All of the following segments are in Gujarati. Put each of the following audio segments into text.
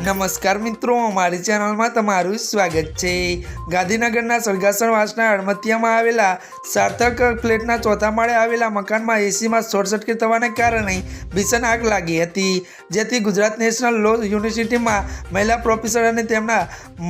नमस्कार मित्रों, अमारी चेनल में तमारुं स्वागत है। गांधीनगरना सरगासणवासना हड़मतियामां आवेला सार्थक फ्लेटना चौथा माळे आवेला मकानमा एसी में शॉर्ट सर्किट थवाने कारणे भीषण आग लागी हती, जेथी गुजरात नेशनल लॉ युनिवर्सिटी में महिला प्रोफेसर अने तेमना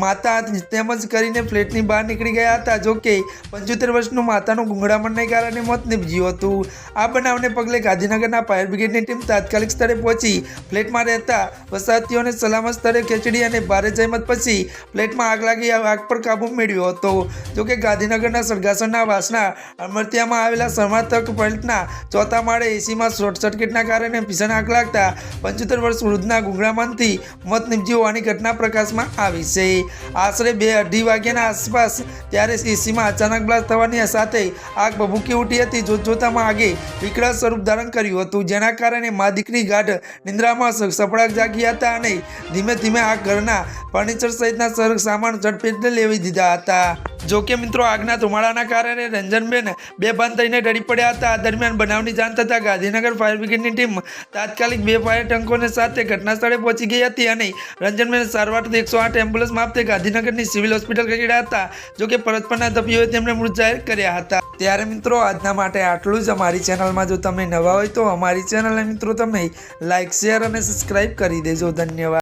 माता तेमज करीने फ्लेटनी बहार निकળી ગયા હતા। जो कि 75 वर्षનું माताનું ગુંગળામણને કારણે મોત નીપજ્યું હતું। આ બનાવને પગલે ગાંધીનગરના ફાયર બ્રિગેડની ટીમ તાત્કાલિક સ્થળે પહોંચી ફ્લેટમાં રહેતા વસાહતીઓને સલામત સ્થળે ખેંચી અને ભારે જહેમત પછી ફ્લેટમાં આગ લાગી આગ પર કાબુ મેળવ્યો હતો। જો કે ગાંધીનગરના સરગાસણના વાસના અમરતિયામાં આવેલા સાર્થક ફ્લેટના ચોથા માળે એસીમાં શોર્ટ સર્કિટના કારણે ભીષણ આગ લાગતા 75 વર્ષ વૃદ્ધના ગુંગળામણથી મોત નીપજ્યું હોવાની ઘટના પ્રકાશમાં આવી છે। આશરે 2:30 વાગ્યાના આસપાસ ત્યારે એસીમાં અચાનક બ્લાસ્ટ થવાની સાથે આગ ભભૂકી ઉઠી હતી। જોતજોતામાં આગે વિકરાળ સ્વરૂપ ધારણ કર્યું હતું, જેના કારણે મા દીકરી ગાઢ નિંદ્રામાં સફળાક જાગી હતા અને ધીમે ધીમે આ ઘરના ફર્નિચર સહિતના સામાન ઝડપેટને લેવી દીધા હતા। જો કે મિત્રો આગના ધુમાડાના કારણે રંજનબેન બેભાન થઈને ઢળી પડ્યા હતા। આ દરમિયાન બનાવની જાણ થતાં ગાંધીનગર ફાયર બ્રિગેડની ટીમ તાત્કાલિક 2 ફાયર ટેન્કોને સાથે ઘટના સ્થળે પહોંચી ગઈ હતી અને રંજનબેન સારવાર 108 એમ્બ્યુલન્સ મારફતે ગાંધીનગરની સિવિલ હોસ્પિટલ ખસેડ્યા હતા। જો કે પરત પરના તબીબોએ તેમને મૃત જાહેર કર્યા હતા। ત્યારે મિત્રો આજના માટે આટલું જ। અમારી ચેનલમાં જો તમે નવા હોય તો અમારી ચેનલને મિત્રો તમે લાઇક, શેર અને સબસ્ક્રાઇબ કરી દેજો। ધન્યવાદ।